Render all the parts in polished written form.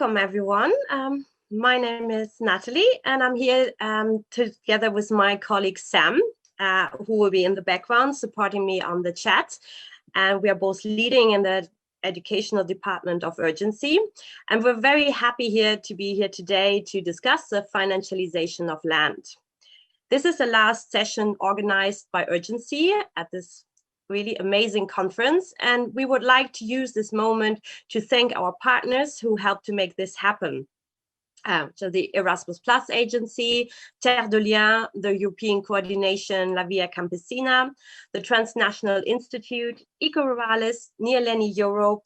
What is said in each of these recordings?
Welcome, everyone. My name is Natalie, and I'm here together with my colleague Sam, who will be in the background supporting me on the chat. And we are both leading in the educational department of Urgency. And we're very happy to be here today to discuss the financialization of land. This is the last session organized by Urgency at this really amazing conference, and we would like to use this moment to thank our partners who helped to make this happen. So the Erasmus Plus Agency, Terre de Liens, the European coordination La Via Campesina, the Transnational Institute, Eco-Rurales, Neoleni Europe,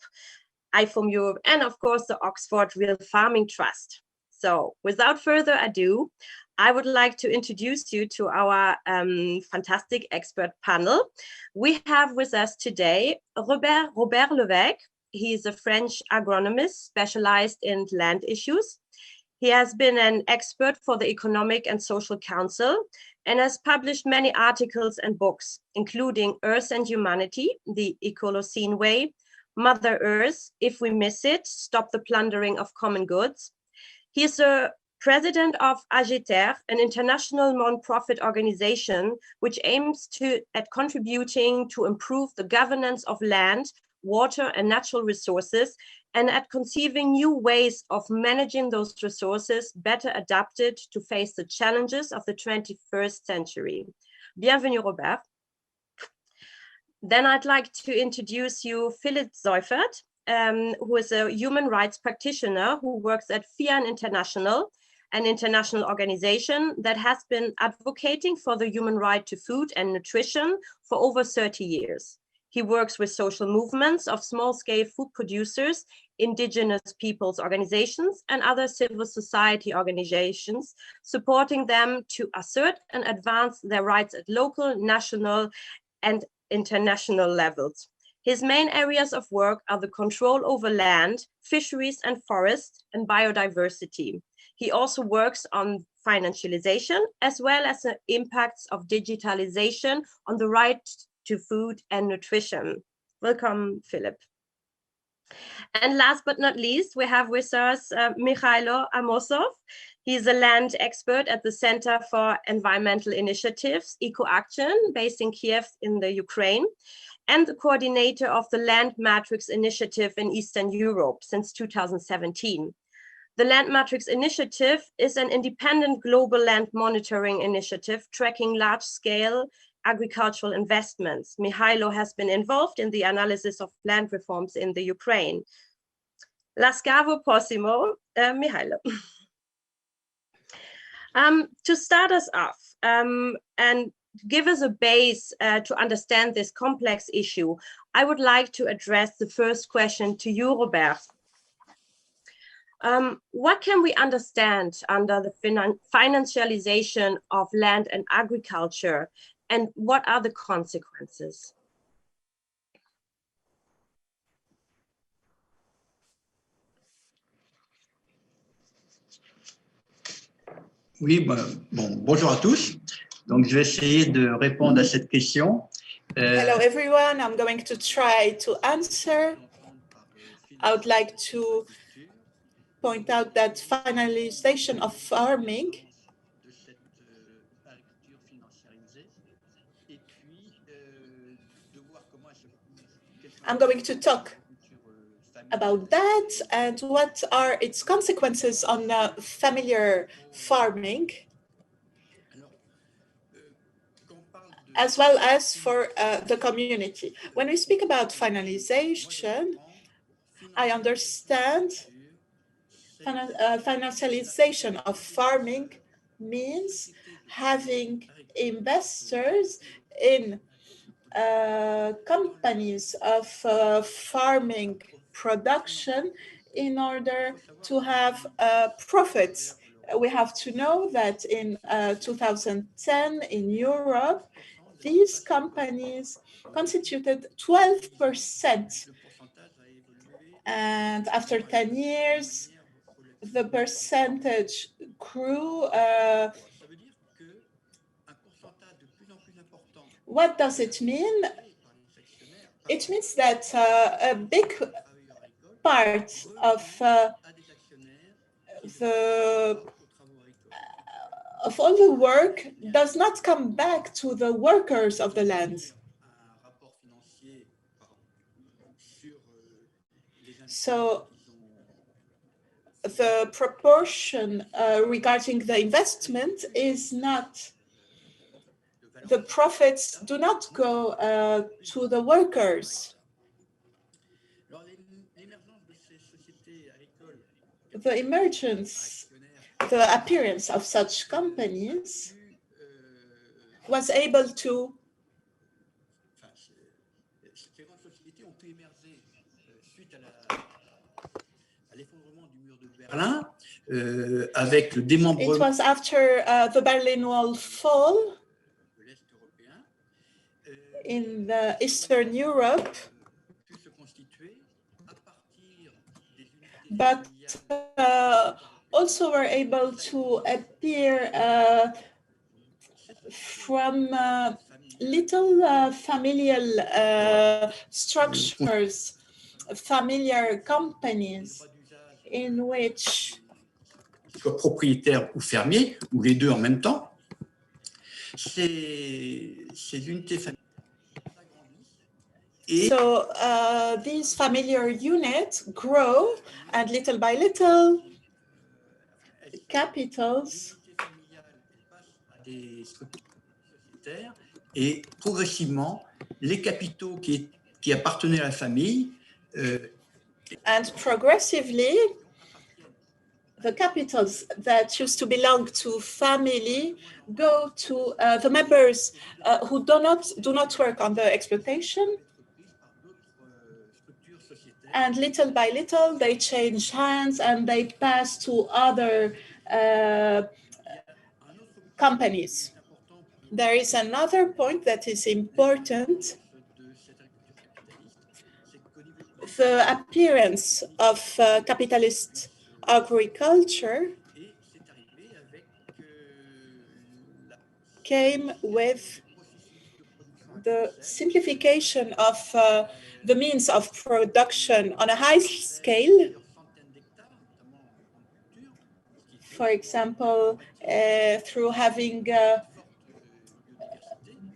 IFOM Europe, and of course the Oxford Real Farming Trust. So without further ado, I would like to introduce you to our fantastic expert panel. We have with us today Robert Levesque. He is a French agronomist specialized in land issues. He has been an expert for the Economic and Social Council and has published many articles and books, including Earth and Humanity, The Ecolocene Way, Mother Earth, If We Miss It, Stop the Plundering of Common Goods. He is a president of AGTER, an international non-profit organization which aims at contributing to improve the governance of land, water, and natural resources, and at conceiving new ways of managing those resources better adapted to face the challenges of the 21st century. Bienvenue, Robert. Then I'd like to introduce you Philipp Seufert, who is a human rights practitioner who works at FIAN International, an international organization that has been advocating for the human right to food and nutrition for over 30 years. He works with social movements of small-scale food producers, indigenous peoples organizations, and other civil society organizations, supporting them to assert and advance their rights at local, national, and international levels. His main areas of work are the control over land, fisheries and forests, and biodiversity. He also works on financialization, as well as the impacts of digitalization on the right to food and nutrition. Welcome, Philip. And last but not least, we have with us Mikhailo Amosov. He's a land expert at the Center for Environmental Initiatives, EcoAction, based in Kiev in the Ukraine, and the coordinator of the Land Matrix Initiative in Eastern Europe since 2017. The Land Matrix Initiative is an independent global land monitoring initiative tracking large-scale agricultural investments. Mikhailo has been involved in the analysis of land reforms in the Ukraine. Lascavo prossimo, Mikhailo. To start us off and give us a base to understand this complex issue, I would like to address the first question to you, Robert. What can we understand under the financialization of land and agriculture, and what are the consequences? Oui, bonjour à tous. Donc, je vais essayer de répondre à cette question. Hello, everyone. I'm going to try to answer. I would like to point out that finalization of farming I'm going to talk about that and what are its consequences on familiar farming, as well as for the community. When we speak about finalization, I understand financialization of farming means having investors in companies of farming production in order to have profits. We have to know that in 2010 in Europe, these companies constituted 12%. And after 10 years, the percentage grew. What does it mean? It means that a big part of of all the work does not come back to the workers of the land. So the proportion regarding the investment is not, the profits do not go to the workers. The emergence, the appearance of such companies was able to avec le démembrement. It was after the Berlin Wall fall in the Eastern Europe, but also were able to appear from little familial structures, familiar companies in which soit propriétaire ou fermier, ou les deux en même temps. Ces unités familiales. So these familiar units grow, and little by little, capitals et progressivement, les capitaux qui appartenaient à la famille and progressively, the capitals that used to belong to family go to the members who do not work on the exploitation, and little by little they change hands and they pass to other companies. There is another point that is important. The appearance of capitalist agriculture came with the simplification of the means of production on a high scale. For example, through having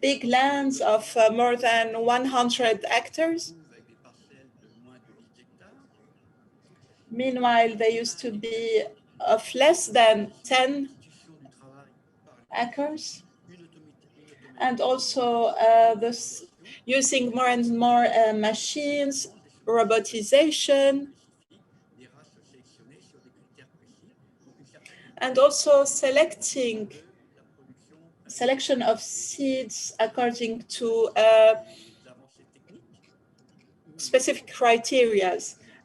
big lands of more than 100 hectares. Meanwhile, they used to be of less than 10 acres. And also using more and more machines, robotization, and also selection of seeds according to specific criteria.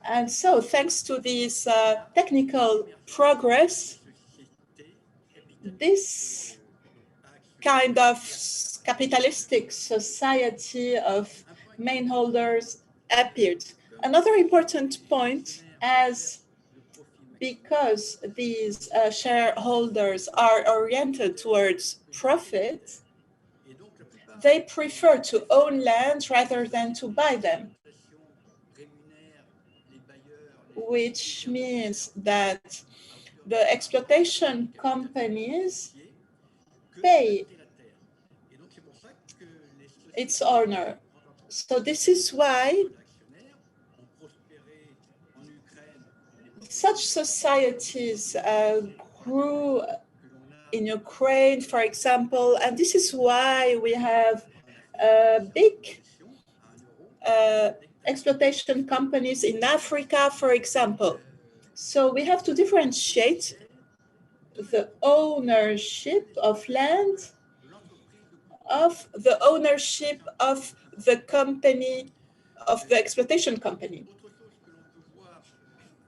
And so thanks to this technical progress, this kind of capitalistic society of main holders appeared. Another important point, as because these shareholders are oriented towards profit, they prefer to own land rather than to buy them, which means that the exploitation companies pay its owner. So this is why such societies grew in Ukraine, for example, and this is why we have big exploitation companies in Africa, for example. So we have to differentiate the ownership of land of the ownership of the company, of the exploitation company.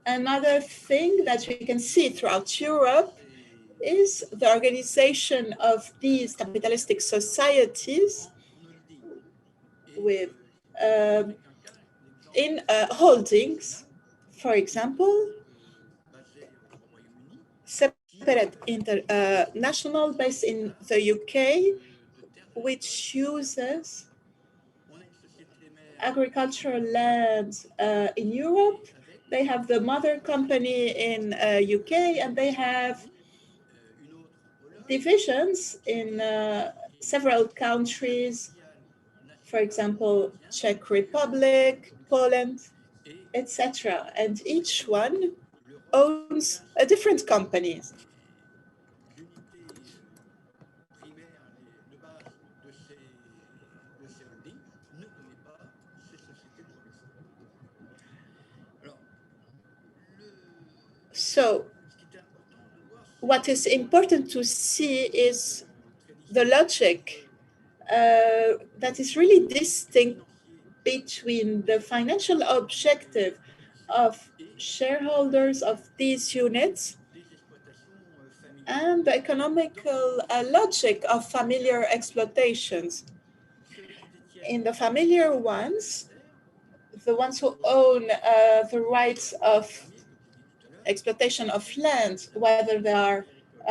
Another thing that we can see throughout Europe is the organization of these capitalistic societies with in holdings, for example, separate international based in the UK, which uses agricultural lands in Europe They have the mother company in UK, and they have divisions in several countries, for example, Czech Republic, Poland, etc. And each one owns a different company. So what is important to see is the logic that is really distinct between the financial objective of shareholders of these units and the economical logic of familiar exploitations. In the familiar ones, the ones who own the rights of exploitation of land, whether they are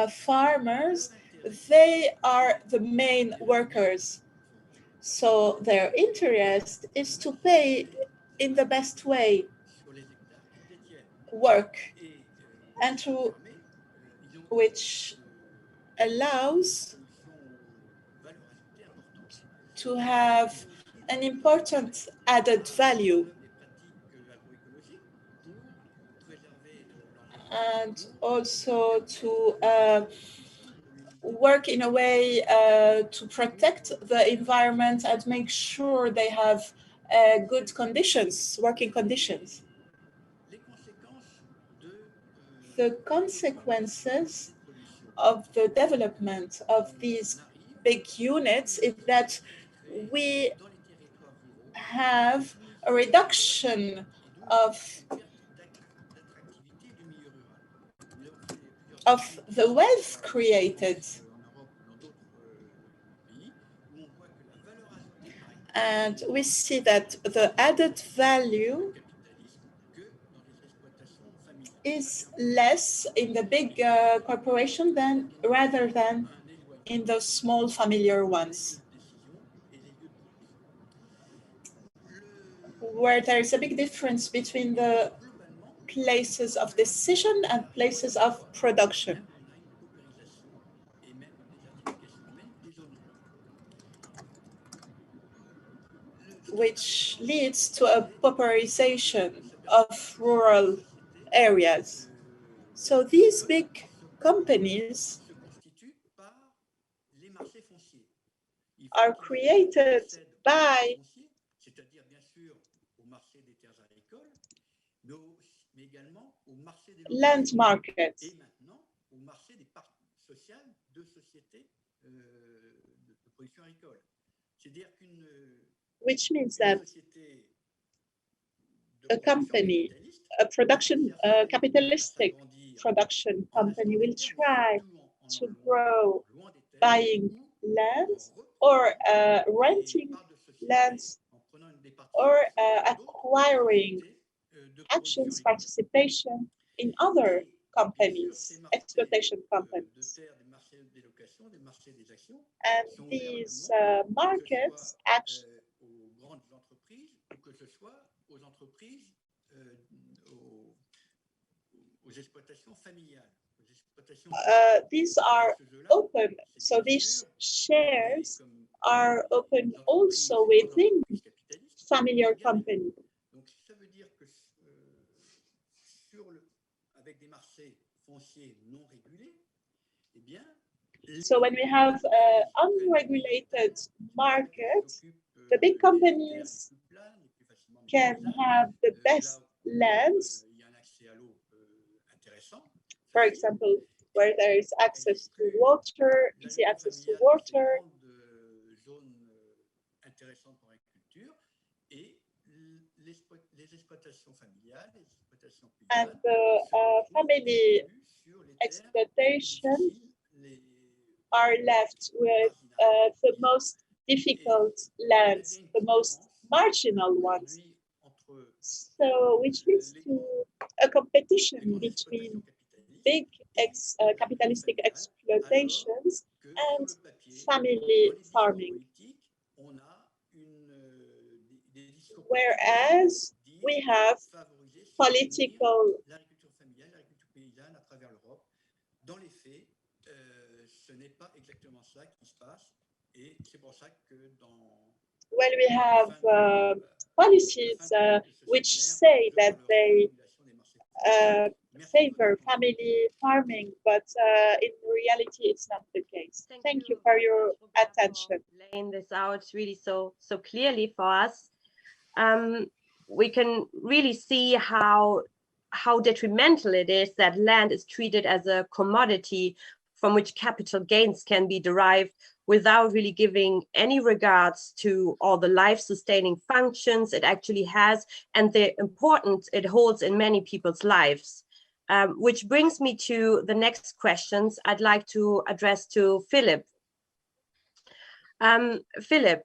farmers, they are the main workers. So their interest is to pay in the best way work, and to which allows to have an important added value, and also to work in a way to protect the environment and make sure they have good conditions, working conditions. The consequences of the development of these big units is that we have a reduction of the wealth created. And we see that the added value is less in the big corporation rather than in the small familiar ones, where there is a big difference between the places of decision and places of production. Which leads to a pauperization of rural areas. So these big companies are created by land markets, which means that a company, a capitalistic production company will try to grow buying land or renting lands or acquiring actions, participation in other companies, exploitation companies. And these markets actually these are open, so these shares are open also within familiar company. So when we have unregulated market, the big companies can have the best lands, for example, where there is access to water, easy access to water, and the family exploitation are left with the most difficult lands, the most marginal ones. So, which leads to a competition between big capitalistic exploitations and family farming. Whereas we have political. L'agriculture familiale, l'agriculture paysanne à travers l'Europe. Dans les faits, ce n'est pas exactement cela qui se passe, et c'est pour ça que dans Well, we have policies which say that they favor family farming, but in reality, it's not the case. Thank you for your attention. Laying this out really so clearly for us. We can really see how detrimental it is that land is treated as a commodity from which capital gains can be derived without really giving any regards to all the life-sustaining functions it actually has and the importance it holds in many people's lives. Which brings me to the next questions I'd like to address to Philip. Philip,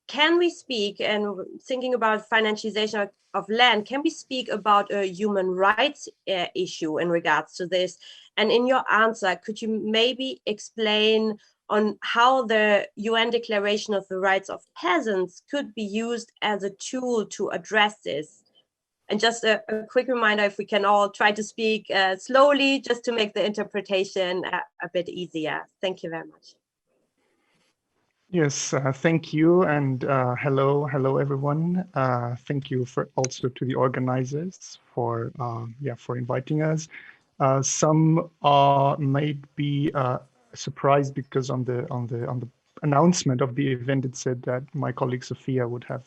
can we speak, and thinking about financialization of land, can we speak about a human rights issue in regards to this? And in your answer, could you maybe explain on how the UN Declaration of the Rights of Peasants could be used as a tool to address this? And just a quick reminder, if we can all try to speak slowly, just to make the interpretation a bit easier. Thank you very much. Yes, thank you, and hello everyone. Thank you also to the organizers for inviting us. Some might be surprised because on the announcement of the event it said that my colleague Sophia would have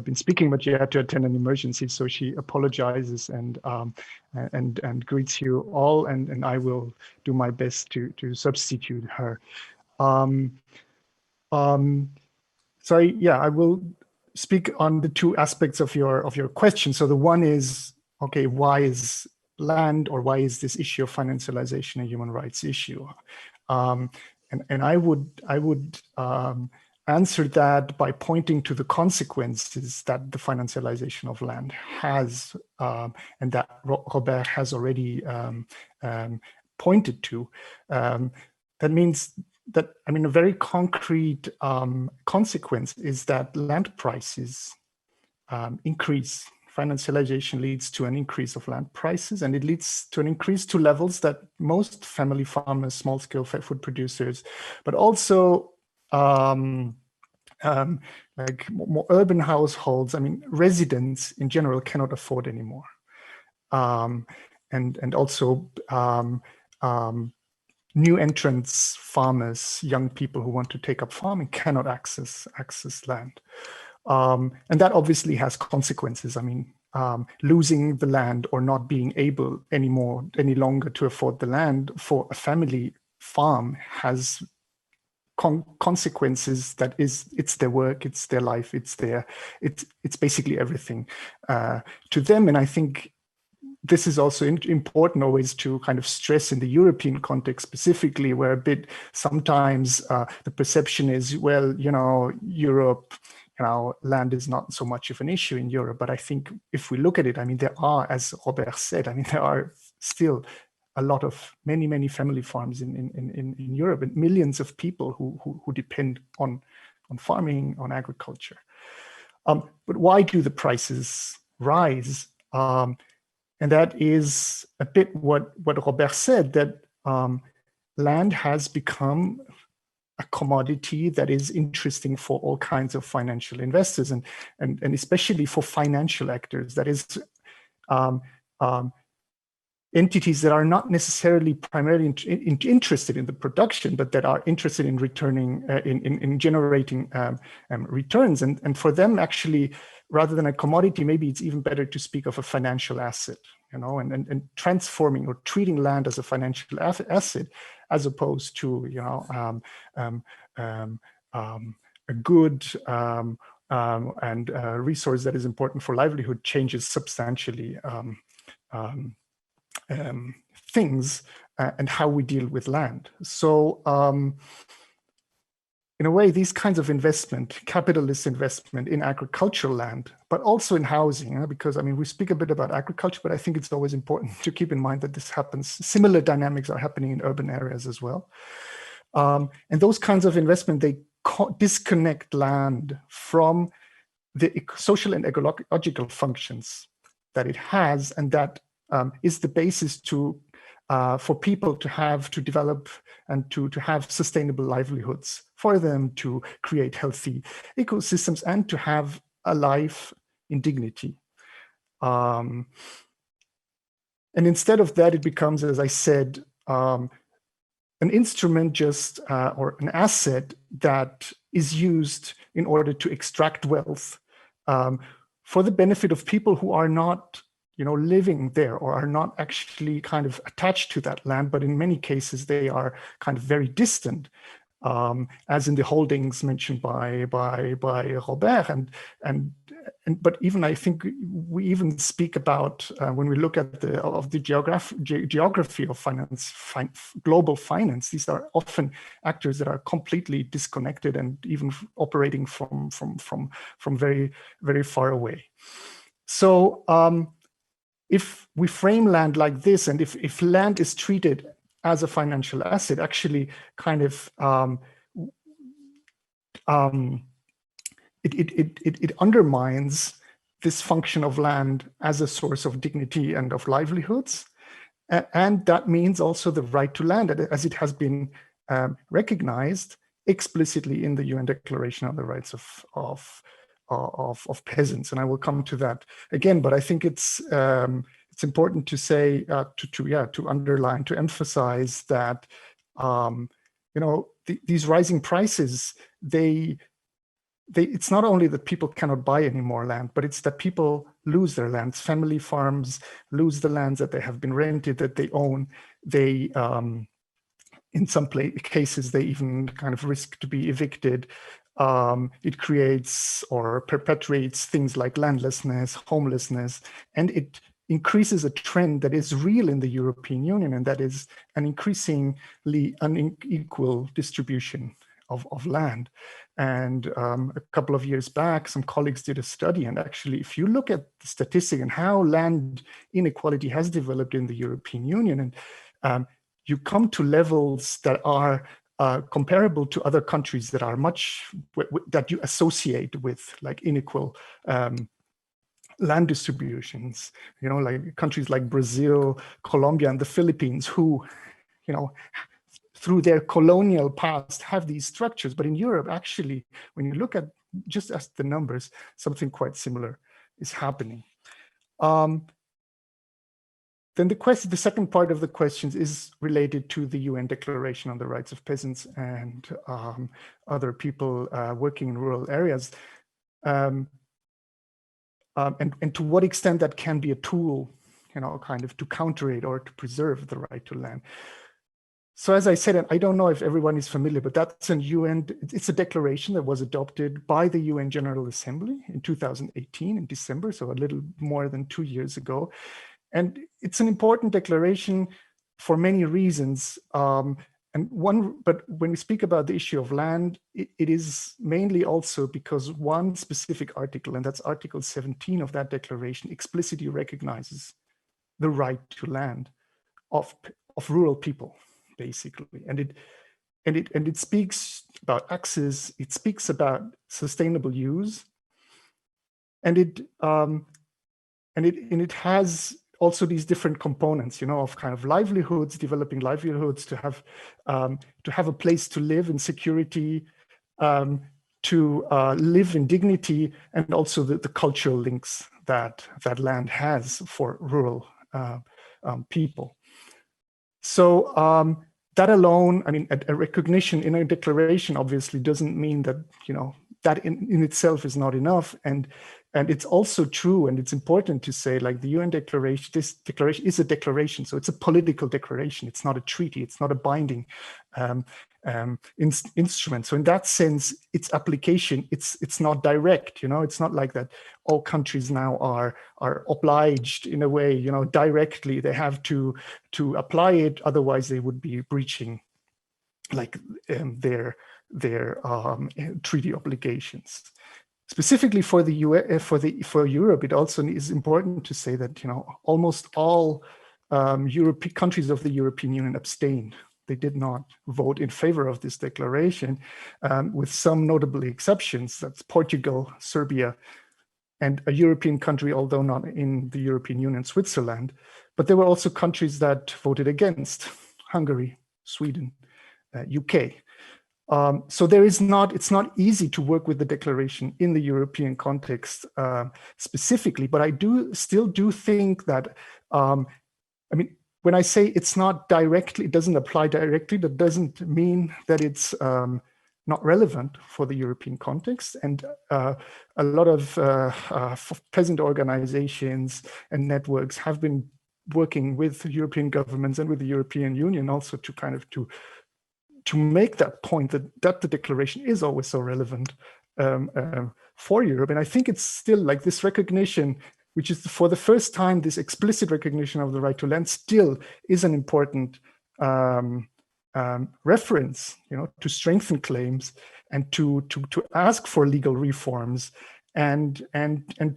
been speaking, but she had to attend an emergency, so she apologizes and greets you all, and I will do my best to substitute her. So I will speak on the two aspects of your question. So the one is, okay, why is land, or why is this issue of financialization a human rights issue? And I would answer that by pointing to the consequences that the financialization of land has, and that Robert has already pointed to. That means that, a very concrete consequence is that land prices increase. Financialization leads to an increase of land prices, and it leads to an increase to levels that most family farmers, small-scale food producers, but also like more urban households, residents in general cannot afford anymore. And also new entrants, farmers, young people who want to take up farming cannot access land. And that obviously has consequences. Losing the land or not being able any longer to afford the land for a family farm has consequences. That is, it's their work, it's their life, it's basically everything to them. And I think this is also important always to kind of stress in the European context specifically, where a bit sometimes the perception is, well, Europe, land is not so much of an issue in Europe. But I think if we look at it, there are, as Robert said, there are still a lot of many family farms in Europe, and millions of people who depend on farming, on agriculture. But why do the prices rise? And that is a bit what Robert said, that land has become a commodity that is interesting for all kinds of financial investors, and especially for financial actors. That is, entities that are not necessarily primarily interested in the production, but that are interested in returning, in generating returns. And for them, actually, rather than a commodity, maybe it's even better to speak of a financial asset, and transforming or treating land as a financial asset, as opposed to, a good and a resource that is important for livelihood changes substantially things and how we deal with land. So in a way, these kinds of investment, capitalist investment in agricultural land, but also in housing, because we speak a bit about agriculture, but I think it's always important to keep in mind that this happens. Similar dynamics are happening in urban areas as well. And those kinds of investment, they disconnect land from the social and ecological functions that it has, and that is the basis to for people to develop and to have sustainable livelihoods, for them to create healthy ecosystems and to have a life in dignity. And instead of that, it becomes, as I said, an instrument just or an asset that is used in order to extract wealth for the benefit of people who are not living there or are not actually kind of attached to that land, but in many cases they are kind of very distant, as in the holdings mentioned by Robert, and but even I think we even speak about when we look at the geography of finance, global finance. These are often actors that are completely disconnected and even operating from very, very far away. So if we frame land like this, and if land is treated as a financial asset, actually kind of it undermines this function of land as a source of dignity and of livelihoods. And that means also the right to land, as it has been recognized explicitly in the UN Declaration on the Rights of Peasants. And I will come to that again, but I think it's important to say, to underline, to emphasize that, these rising prices, it's not only that people cannot buy any more land, but it's that people lose their lands. Family farms lose the lands that they have been rented, that they own. They, in some cases, they even kind of risk to be evicted. It creates or perpetuates things like landlessness, homelessness, and it increases a trend that is real in the European Union, and that is an increasingly unequal distribution of land. And a couple of years back, some colleagues did a study, and actually, if you look at the statistic and how land inequality has developed in the European Union, and you come to levels that are comparable to other countries that are that you associate with like unequal land distributions, like countries like Brazil, Colombia, and the Philippines, who, through their colonial past have these structures. But in Europe, actually, when you look at just as the numbers, something quite similar is happening. Then the second part of the questions is related to the UN Declaration on the Rights of Peasants and other people working in rural areas, and to what extent that can be a tool, kind of to counter it or to preserve the right to land. So as I said, and I don't know if everyone is familiar, but that's it's a declaration that was adopted by the UN General Assembly in 2018 in December, so a little more than 2 years ago. And it's an important declaration for many reasons. But when we speak about the issue of land, it is mainly also because one specific article, and that's Article 17 of that declaration, explicitly recognizes the right to land of rural people, basically. And it speaks about access, it speaks about sustainable use, and it has also these different components, of kind of livelihoods, developing livelihoods, to have a place to live in security, to live in dignity, and also the cultural links that land has for rural people. So that alone, I mean, a recognition in a declaration obviously doesn't mean that, that in itself is not enough. And it's also true, and it's important to say, like, the UN declaration, this declaration is a declaration, so it's a political declaration. It's not a treaty. It's not a binding instrument. So in that sense, its application, it's not direct. It's not like that all countries now are obliged in a way, directly. They have to apply it, otherwise they would be breaching like their treaty obligations. Specifically for the US, for Europe, it also is important to say that almost all countries of the European Union abstained. They did not vote in favor of this declaration, with some notable exceptions. That's Portugal, Serbia, and a European country, although not in the European Union, Switzerland. But there were also countries that voted against: Hungary, Sweden, UK. So it's not easy to work with the declaration in the European context specifically, but I still do think that, I mean, when I say it's not directly, it doesn't apply directly, that doesn't mean that it's not relevant for the European context. And a lot of peasant organizations and networks have been working with European governments and with the European Union also to kind of to make that point that the declaration is always so relevant for Europe. And I think it's still like this recognition, which is for the first time, this explicit recognition of the right to land still is an important reference, to strengthen claims and to ask for legal reforms and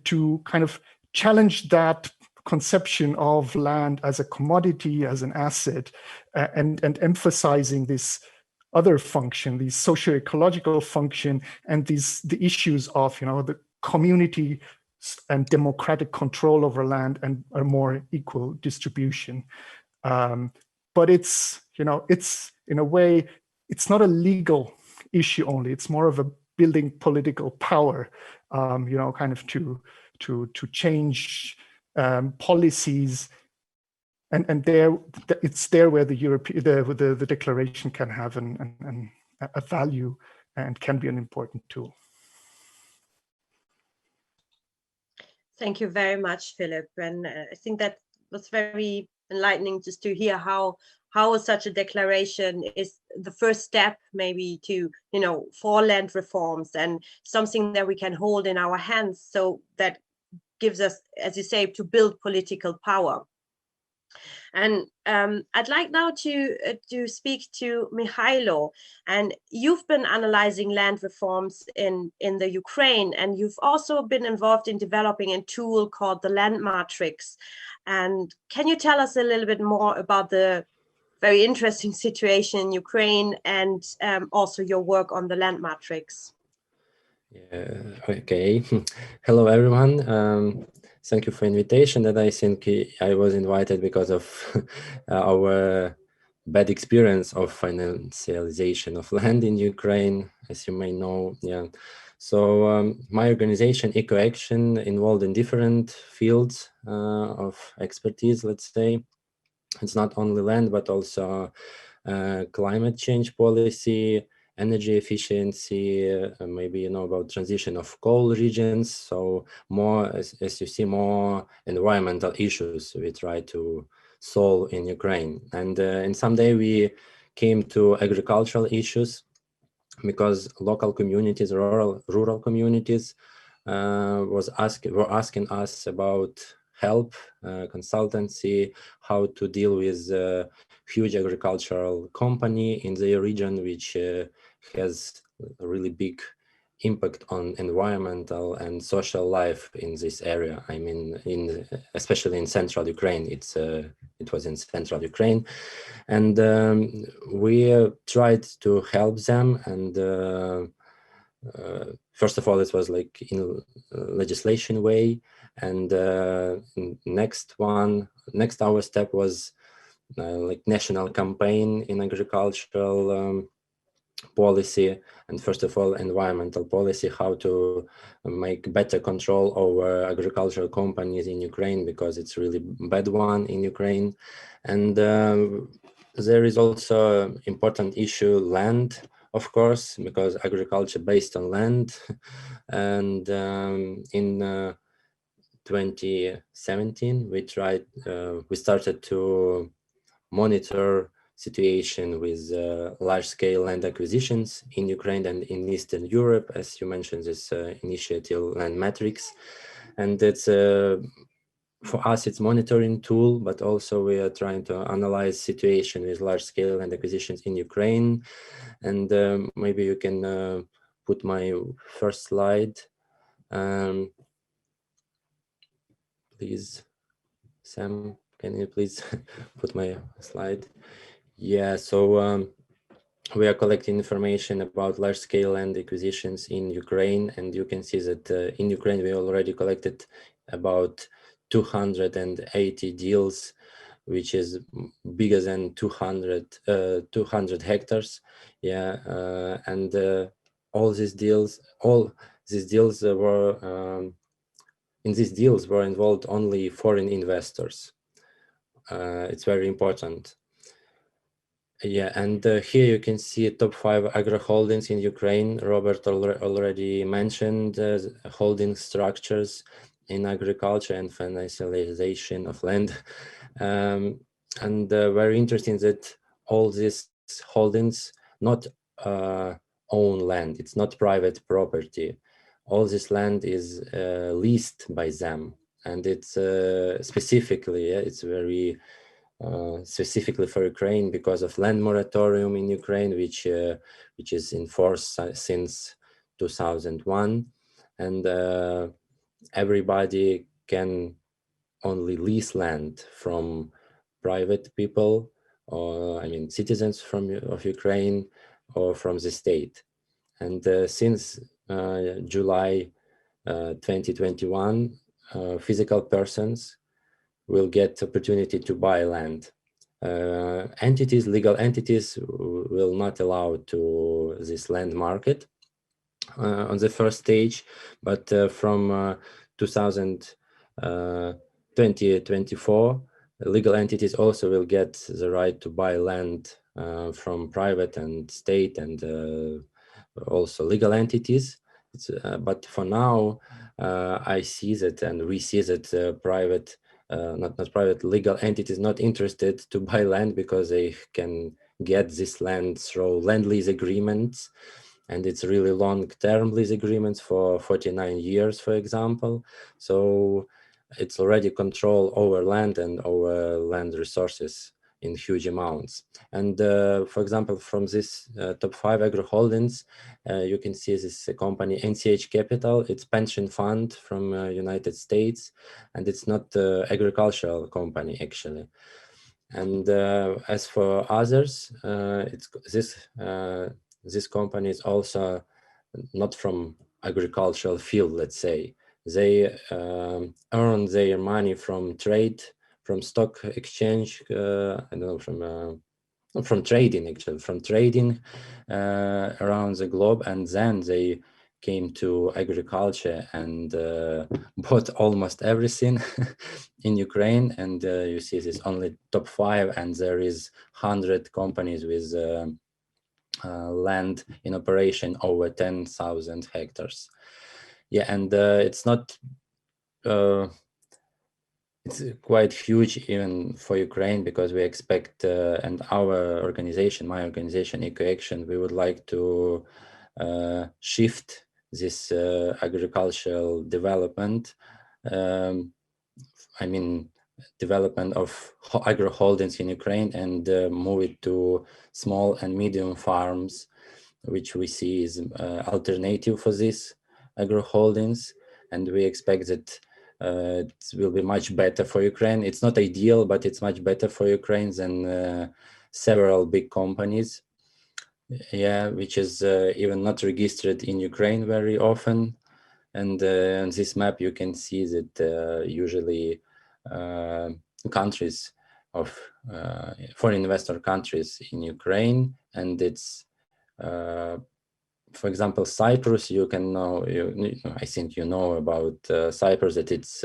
to kind of challenge that conception of land as a commodity, as an asset, and emphasizing this other function, the socio-ecological function, and the issues of the community and democratic control over land and a more equal distribution. But it's in a way, it's not a legal issue only. It's more of a building political power, kind of to change policies, and it's there where the declaration can have a value and can be an important tool. Thank you very much, Philip. And I think that was very enlightening just to hear how such a declaration is the first step maybe to, for land reforms and something that we can hold in our hands. So that gives us, as you say, to build political power. And I'd like now to speak to Mikhailo. And you've been analyzing land reforms in the Ukraine, and you've also been involved in developing a tool called the Land Matrix. And can you tell us a little bit more about the very interesting situation in Ukraine and also your work on the Land Matrix? Yeah, okay. Hello, everyone. Thank you for invitation. That I think I was invited because of our bad experience of financialization of land in Ukraine, as you may know. Yeah. So my organization, Eco Action, involved in different fields of expertise, let's say. It's not only land, but also climate change policy, energy efficiency, maybe you know about transition of coal regions. So more, as you see, more environmental issues we try to solve in Ukraine. And in some day we came to agricultural issues because local communities, rural communities, were asking us about help, consultancy, how to deal with a huge agricultural company in their region, which has a really big impact on environmental and social life in this area. I mean, especially in central Ukraine. It was in central Ukraine, and we tried to help them. And first of all, it was like in legislation way, and next our step was like national campaign in agricultural policy, and first of all environmental policy, how to make better control over agricultural companies in Ukraine, because it's really bad one in Ukraine. And there is also important issue, land, of course, because agriculture based on land. And in 2017 we started to monitor situation with large-scale land acquisitions in Ukraine and in Eastern Europe, as you mentioned, this initiative Land Matrix. And it's for us, it's monitoring tool, but also we are trying to analyze situation with large-scale land acquisitions in Ukraine. And maybe you can put my first slide, please. Sam, can you please put my slide? Yeah, so we are collecting information about large-scale land acquisitions in Ukraine, and you can see that in Ukraine we already collected about 280 deals, which is bigger than 200 hectares. Yeah, and all these deals were in these deals were involved only foreign investors. It's very important. Yeah, and here you can see top 5 agro holdings in Ukraine. Robert already mentioned holding structures in agriculture and financialization of land. And very interesting that all these holdings not own land. It's not private property. All this land is leased by them, and it's specifically, it's very specifically for Ukraine because of land moratorium in Ukraine, which is in force since 2001, and everybody can only lease land from private people, or I mean citizens of Ukraine, or from the state. And since July 2021, physical persons will get opportunity to buy land. Entities, legal entities, will not allow to this land market on the first stage, but from 2024, legal entities also will get the right to buy land from private and state and also legal entities. But for now, I see that, and we see that private, not private, legal entities not interested to buy land because they can get this land through land lease agreements, and it's really long-term lease agreements for 49 years, for example. So it's already control over land and over land resources in huge amounts. And for example, from this top 5 agro holdings, you can see this company NCH Capital. It's pension fund from United States, and it's not agricultural company actually. And as for others, this company is also not from agricultural field, let's say. They earn their money from trade, from stock exchange, I don't know, from trading actually, from trading around the globe, and then they came to agriculture and bought almost everything in Ukraine. And you see this only top 5, and there is 100 companies with land in operation over 10,000 hectares. Yeah, and it's not. It's quite huge even for Ukraine, because we expect, and our organization, my organization, EcoAction, we would like to shift this agricultural development. I mean, development of agro holdings in Ukraine, and move it to small and medium farms, which we see is alternative for this agro holdings. And we expect that it will be much better for Ukraine. It's not ideal, but it's much better for Ukraine than several big companies. Yeah, which is even not registered in Ukraine very often. And on this map, you can see that usually countries of foreign investor countries in Ukraine, and it's for example, Cyprus. You can know, I think you know about Cyprus, that it's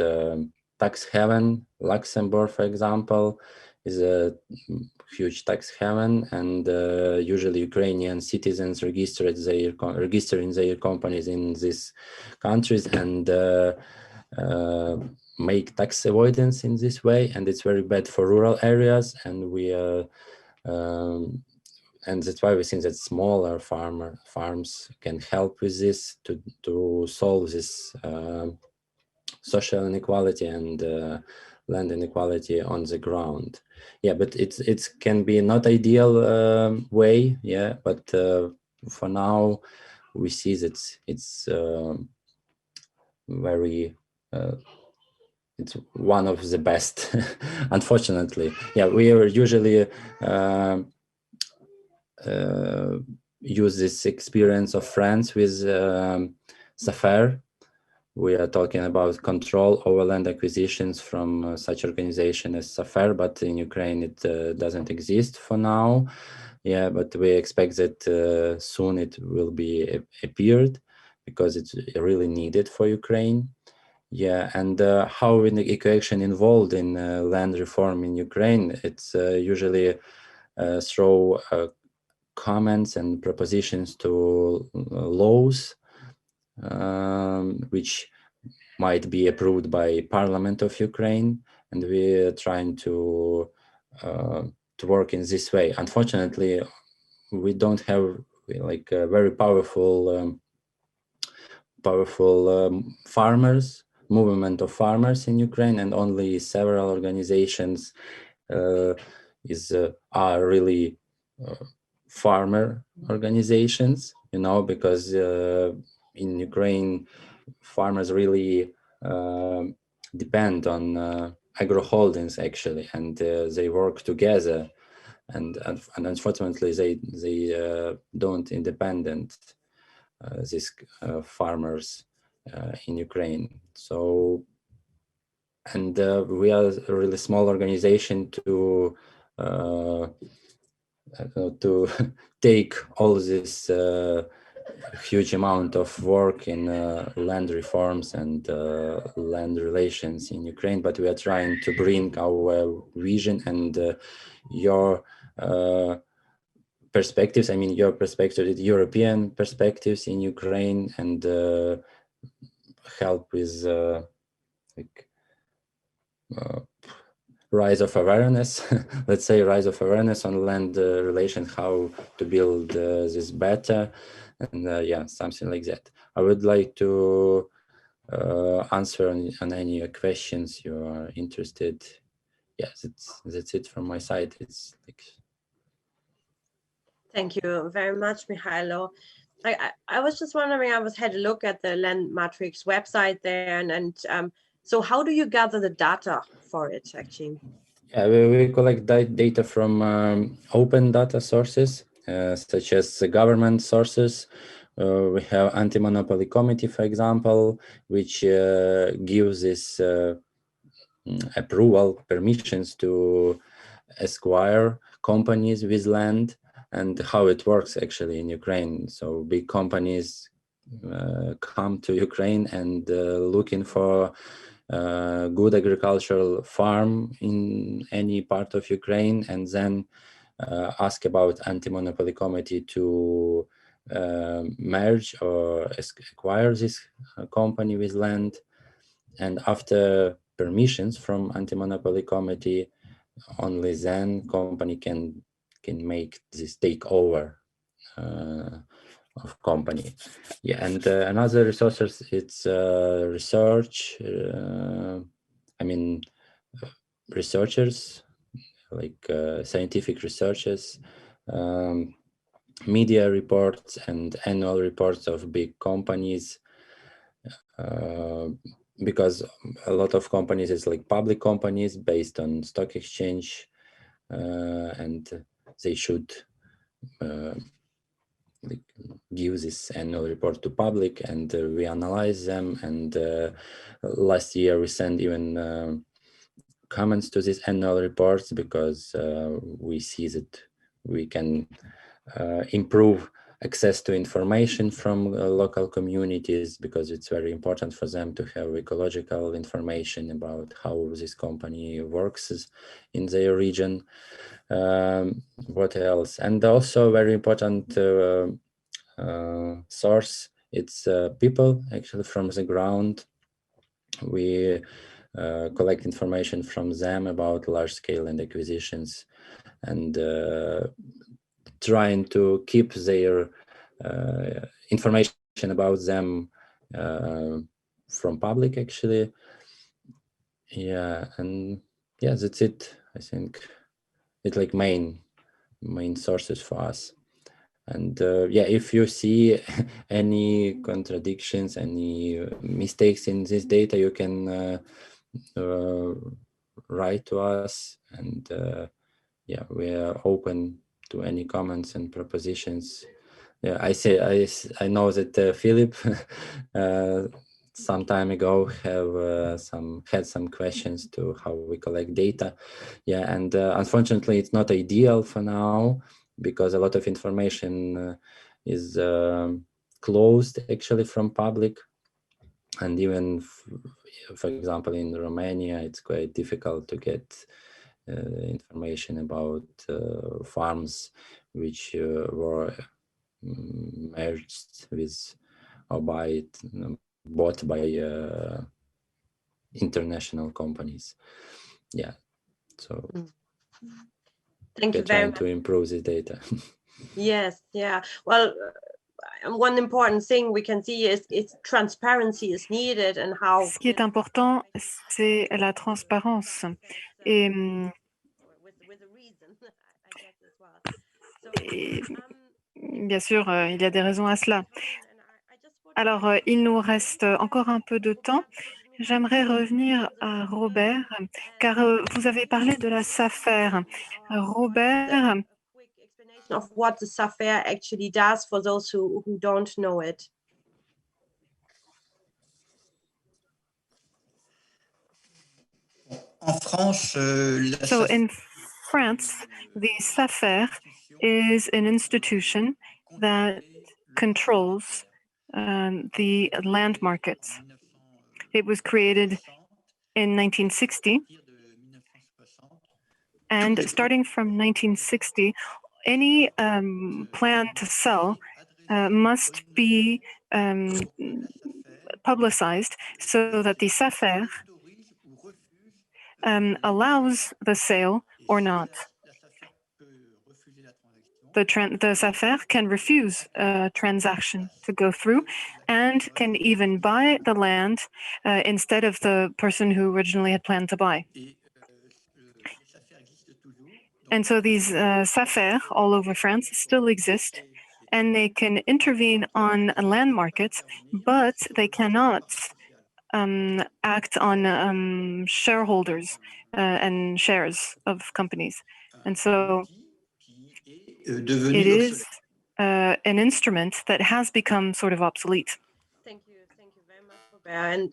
tax haven. Luxembourg, for example, is a huge tax haven, and usually Ukrainian citizens register in their companies in these countries, and make tax avoidance in this way, and it's very bad for rural areas. And we and that's why we think that smaller farms can help with this to solve this social inequality and land inequality on the ground. Yeah, but it can be not ideal way. Yeah, but for now we see that it's very. It's one of the best, unfortunately. Yeah, we are usually use this experience of France with SAFER. We are talking about control over land acquisitions from such organization as SAFER, but in Ukraine it doesn't exist for now. Yeah, but we expect that soon it will be appeared because it's really needed for Ukraine. Yeah, and how eco-action involved in land reform in Ukraine? It's usually through comments and propositions to laws, which might be approved by Parliament of Ukraine, and we're trying to work in this way. Unfortunately, we don't have like a very powerful farmers movement of farmers in Ukraine, and only several organizations are really farmer organizations, you know, because in Ukraine farmers really depend on Agro Holdings actually, and they work together, and unfortunately they don't independent these farmers in Ukraine. So, and we are a really small organization to take all this huge amount of work in land reforms and land relations in Ukraine, but we are trying to bring our vision and your perspectives, I mean your perspective, European perspectives in Ukraine, and help with rise of awareness, let's say rise of awareness on land relations, how to build this better, and yeah, something like that. I would like to answer on any questions you are interested. Yes, that's it from my side. It's like. Thank you very much, Mikhailo. I was just wondering, had a look at the Land Matrix website there, and so how do you gather the data for it actually? Yeah, we collect data from open data sources, such as government sources. We have anti-monopoly committee, for example, which gives this approval, permissions to acquire companies with land, and how it works actually in Ukraine. So big companies come to Ukraine and looking for good agricultural farm in any part of Ukraine, and then ask about anti-monopoly committee to merge or acquire this company with land. And after permissions from anti-monopoly committee, only then company can make this takeover of company. Yeah, and another resources, it's research. I mean, researchers, like scientific researchers, media reports and annual reports of big companies, because a lot of companies is like public companies based on stock exchange, and they should give this annual report to public, and we analyze them. And last year we sent even comments to these annual reports, because we see that we can improve access to information from local communities, because it's very important for them to have ecological information about how this company works in their region. What else? And also very important source, it's people actually from the ground. We collect information from them about large-scale land acquisitions, and trying to keep their information about them from public actually. Yeah, and yeah, that's it. I think it's like main sources for us. And yeah, if you see any contradictions, any mistakes in this data, you can write to us, and yeah, we are open to any comments and propositions. Yeah, I know that Philip some time ago had some questions to how we collect data. Yeah, and unfortunately, it's not ideal for now because a lot of information is closed actually from public, and even for example in Romania, it's quite difficult to get information about farms which were merged with or bought by international companies. Yeah, so thank you we're very trying much to improve this data. Yes, yeah, well, one important thing we can see is transparency is needed and how. Ce qui est important, c'est la transparence. Et, et bien sûr, il y a des raisons à cela. Alors, il nous reste encore un peu de temps. J'aimerais revenir à Robert, car vous avez parlé de la SAFER. Robert. Of what the SAFER actually does for those who don't know it. En France, So in France, the SAFER is an institution that controls the land markets. It was created in 1960, and starting from 1960, any plan to sell must be publicized so that the SAFER allows the sale or not. The SAFER can refuse a transaction to go through and can even buy the land instead of the person who originally had planned to buy. And so these SAFER all over France still exist, and they can intervene on land markets, but they cannot act on shareholders and shares of companies. And so it is an instrument that has become sort of obsolete. Thank you very much, Robert. And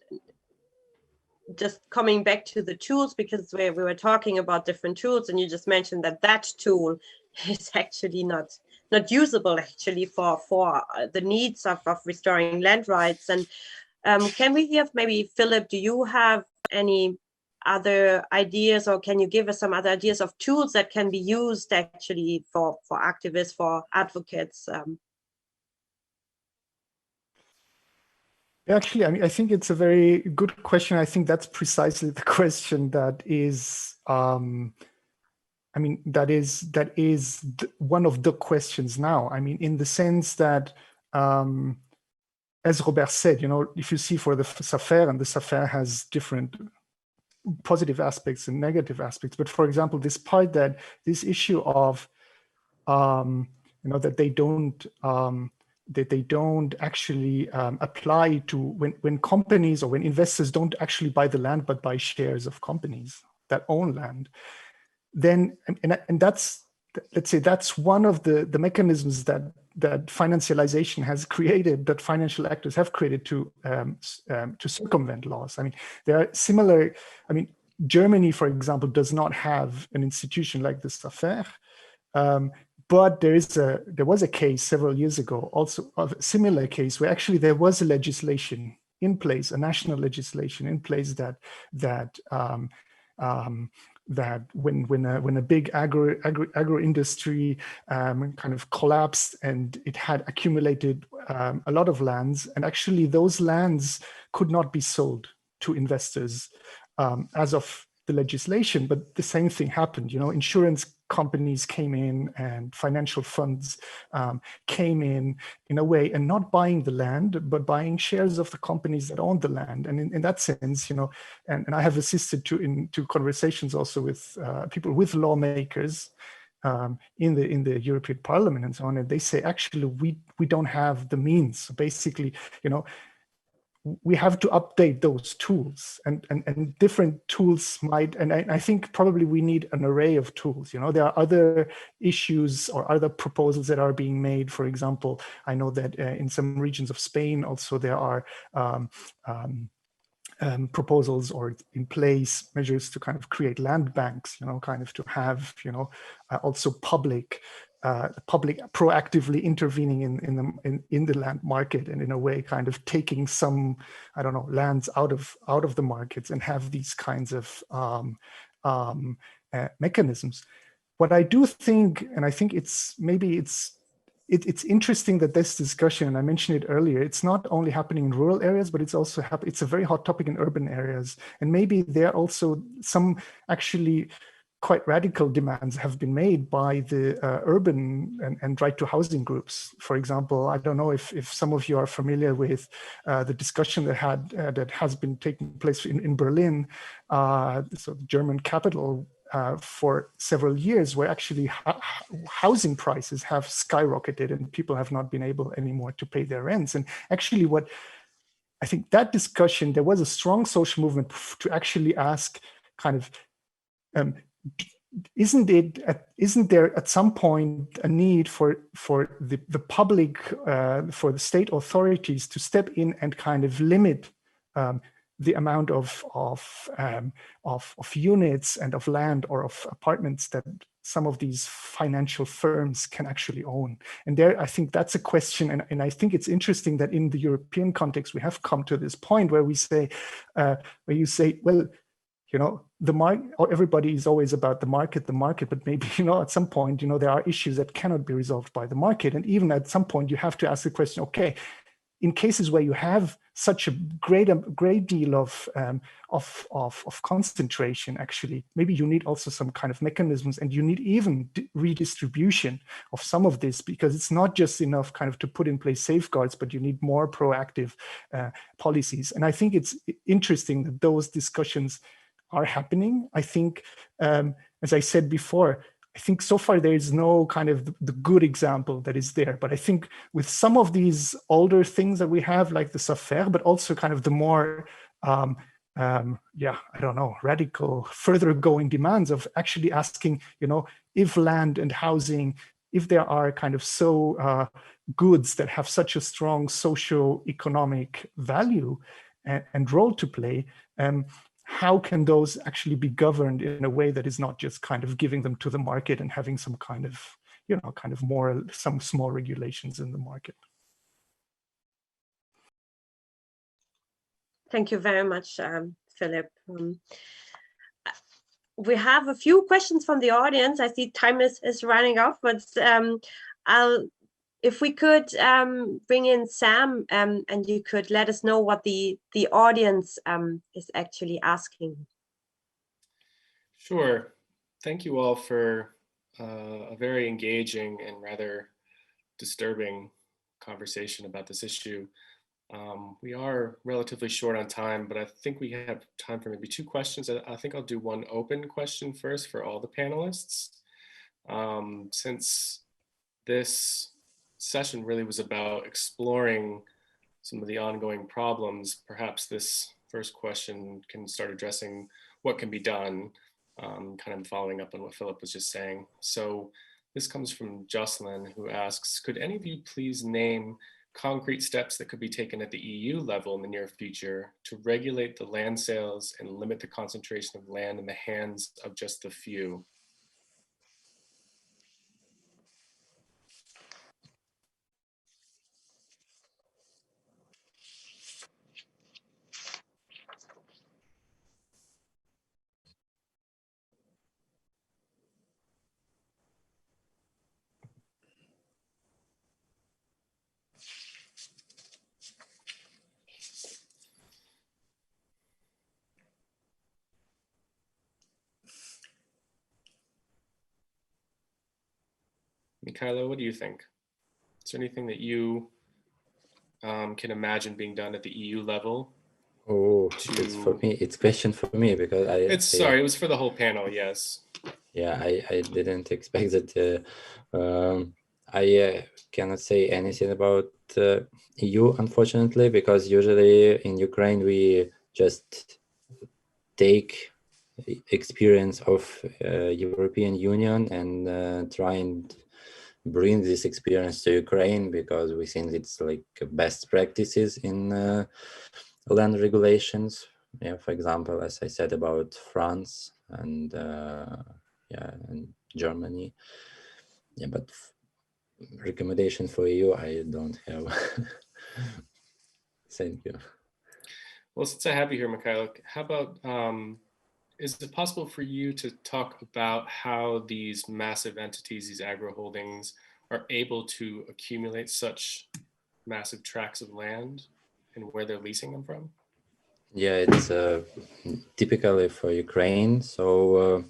just coming back to the tools, because we were talking about different tools, and you just mentioned that tool is actually not usable actually for the needs of restoring land rights. And can we hear maybe, Philip, do you have any other ideas, or can you give us some other ideas of tools that can be used actually for activists, for advocates? Actually, I mean, I think it's a very good question. I think that's precisely the question that is, I mean, that is one of the questions now. I mean, in the sense that, as Robert said, you know, if you see for the SAFER, and the SAFER has different positive aspects and negative aspects, but for example, this part that this issue of, you know, that they don't actually apply to when companies or when investors don't actually buy the land but buy shares of companies that own land, then and that's, let's say, that's one of the mechanisms that financialization has created, that financial actors have created to circumvent laws. I mean, there are similar. I mean, Germany, for example, does not have an institution like the SAFER. But there was a case several years ago, also of a similar case, where actually there was a legislation in place, a national legislation in place that when a big agro industry kind of collapsed and it had accumulated a lot of lands, and actually those lands could not be sold to investors as of the legislation, but the same thing happened. You know, insurance companies came in and financial funds came in a way, and not buying the land, but buying shares of the companies that own the land. And in that sense, you know, and I have assisted to conversations also with people, with lawmakers in the European Parliament and so on, and they say, actually, we don't have the means. So basically, you know, we have to update those tools, and different tools might, and I think probably we need an array of tools. You know, there are other issues or other proposals that are being made. For example, I know that in some regions of Spain also there are proposals or in place measures to kind of create land banks, you know, kind of to have, you know, also public proactively intervening in the land market, and in a way kind of taking some, I don't know, lands out of the markets, and have these kinds of mechanisms. What I do think, and I think it's interesting that this discussion, and I mentioned it earlier, it's not only happening in rural areas, but it's also it's a very hot topic in urban areas. And maybe there are also some actually quite radical demands have been made by the urban and right to housing groups. For example, I don't know if some of you are familiar with the discussion that has been taking place in Berlin, so the German capital, for several years, where actually housing prices have skyrocketed and people have not been able anymore to pay their rents. And actually what I think that discussion, there was a strong social movement to actually ask kind of, isn't there at some point a need for the public, for the state authorities to step in and kind of limit the amount of units and of land or of apartments that some of these financial firms can actually own? And there, I think that's a question, and I think it's interesting that in the European context we have come to this point where we say, where you say, well, you know, the market, or everybody is always about the market, but maybe, you know, at some point, you know, there are issues that cannot be resolved by the market. And even at some point, you have to ask the question, okay, in cases where you have such a great deal of concentration, actually, maybe you need also some kind of mechanisms, and you need even redistribution of some of this, because it's not just enough kind of to put in place safeguards, but you need more proactive policies. And I think it's interesting that those discussions are happening. I think, as I said before, I think so far there is no kind of the good example that is there. But I think with some of these older things that we have, like the SAFER, but also kind of the more, I don't know, radical, further going demands of actually asking, you know, if land and housing, if there are kind of goods that have such a strong socio-economic value and role to play, how can those actually be governed in a way that is not just kind of giving them to the market and having some kind of, you know, kind of more, some small regulations in the market? Thank you very much, Philip. We have a few questions from the audience. I see time is running off, but if we could bring in Sam, and you could let us know what the audience is actually asking. Sure. Thank you all for a very engaging and rather disturbing conversation about this issue. We are relatively short on time, but I think we have time for maybe 2 questions. I think I'll do one open question first for all the panelists. Since this session really was about exploring some of the ongoing problems, perhaps this first question can start addressing what can be done, kind of following up on what Philip was just saying. So this comes from Jocelyn, who asks, could any of you please name concrete steps that could be taken at the EU level in the near future to regulate the land sales and limit the concentration of land in the hands of just the few? Mikhailo, what do you think? Is there anything that you can imagine being done at the EU level? Oh, it's for me. It's question for me because sorry, it was for the whole panel. Yes. Yeah, I didn't expect that. I cannot say anything about EU, unfortunately, because usually in Ukraine we just take experience of European Union and try and bring this experience to Ukraine, because we think it's like best practices in land regulations. Yeah, for example, as I said about France and and Germany. Yeah, but recommendation for EU I don't have. Thank you. Well, since I have you here, Mikhailo, how about, is it possible for you to talk about how these massive entities, these agro holdings, are able to accumulate such massive tracts of land and where they're leasing them from? Yeah, it's typically for Ukraine. So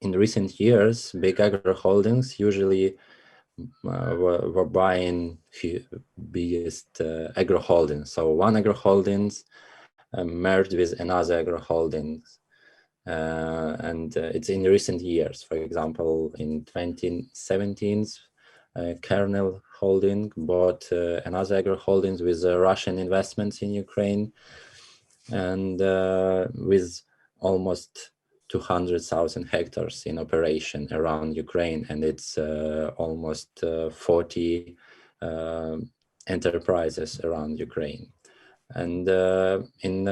in recent years, big agro holdings usually were buying biggest agro holdings. So one agro holdings merged with another agro holdings. And it's in recent years. For example, in 2017, Kernel Holding bought another agro holdings with Russian investments in Ukraine, and with almost 200,000 hectares in operation around Ukraine, and it's almost 40 enterprises around Ukraine. And in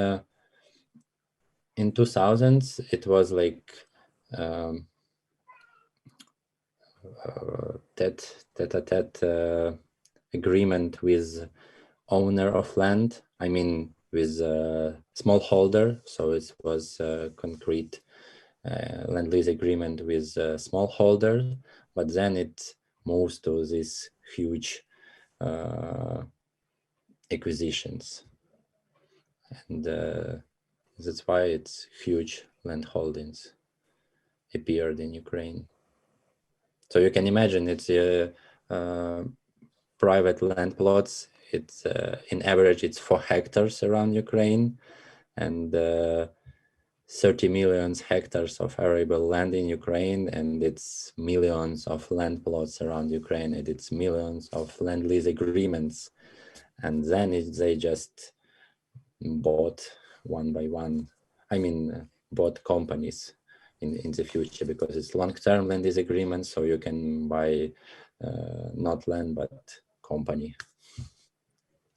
2000s, it was like tete-a-tete agreement with owner of land. I mean, with smallholder. So it was a concrete land lease agreement with smallholder, but then it moves to these huge acquisitions, and that's why it's huge land holdings appeared in Ukraine. So you can imagine it's private land plots. It's in average it's 4 hectares around Ukraine, and 30 million hectares of arable land in Ukraine, and it's millions of land plots around Ukraine, and it's millions of land lease agreements. And then they just bought one by one. I mean, bought companies in the future, because it's long-term land lease agreements, so you can buy not land but company.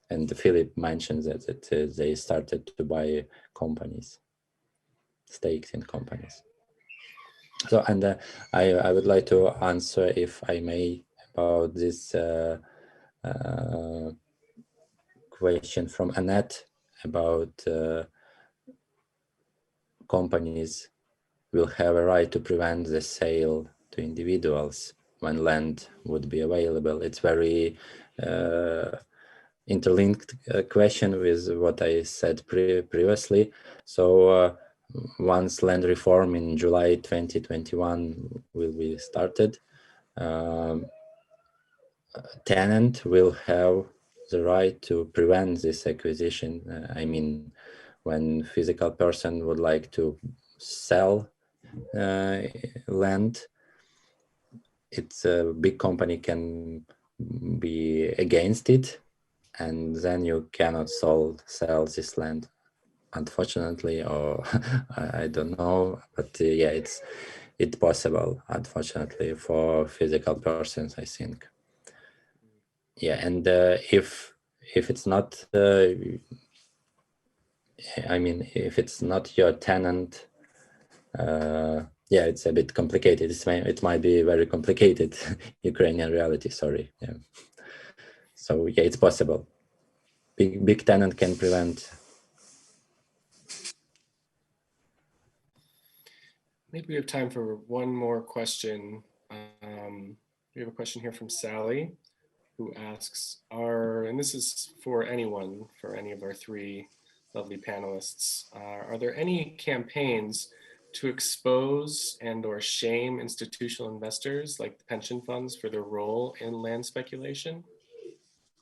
And Philip mentioned that they started to buy companies, stakes in companies. So, and I would like to answer, if I may, about this question from Annette about companies will have a right to prevent the sale to individuals when land would be available. It's very interlinked question with what I said previously. So once land reform in July 2021 will be started, tenant will have the right to prevent this acquisition. I mean, when physical person would like to sell land, it's a big company can be against it, and then you cannot sell this land, unfortunately, or I don't know, but yeah, it's possible, unfortunately, for physical persons, I think. Yeah, and if it's not, I mean, if it's not your tenant, yeah, it's a bit complicated. It might be very complicated Ukrainian reality. Sorry. Yeah. So yeah, it's possible. Big tenant can prevent. Maybe we have time for one more question. We have a question here from Sally, who asks, and this is for anyone, for any of our 3 lovely panelists, are there any campaigns to expose and or shame institutional investors like the pension funds for their role in land speculation?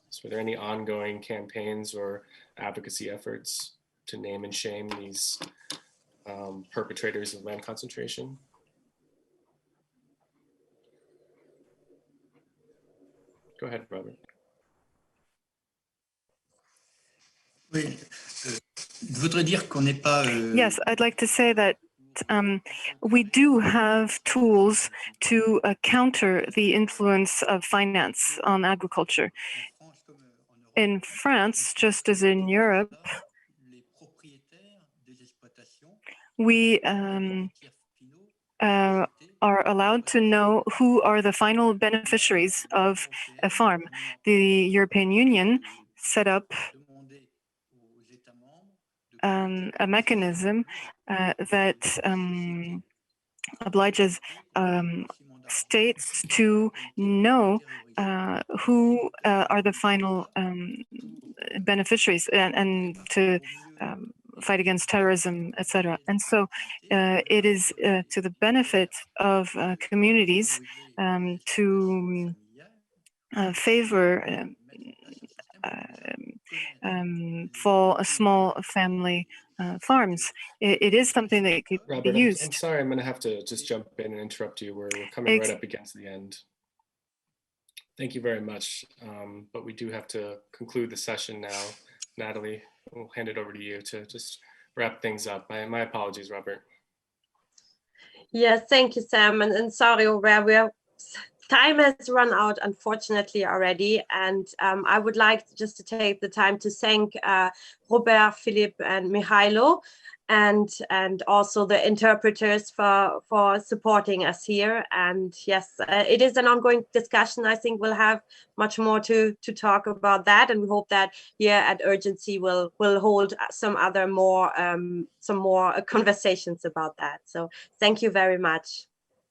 So are there any ongoing campaigns or advocacy efforts to name and shame these perpetrators of land concentration? Go ahead, Robert. Yes, I'd like to say that we do have tools to counter the influence of finance on agriculture. In France, just as in Europe, we are allowed to know who are the final beneficiaries of a farm. The European Union set up a mechanism that obliges states to know who are the final beneficiaries and to fight against terrorism, etc. And so it is to the benefit of communities to favor for small family farms. It is something that could Robert, be used. I'm sorry, I'm going to have to just jump in and interrupt you. We're coming right up against the end. Thank you very much. But we do have to conclude the session now. Natalie, we'll hand it over to you to just wrap things up. My apologies, Robert. Yes, thank you, Sam. And sorry, time has run out, unfortunately, already. And I would like just to take the time to thank Robert, Philippe, and Mikhailo, and also the interpreters for supporting us here. And yes, it is an ongoing discussion. I think we'll have much more to talk about that, and we hope that here at Urgency will hold some more conversations about that. So thank you very much.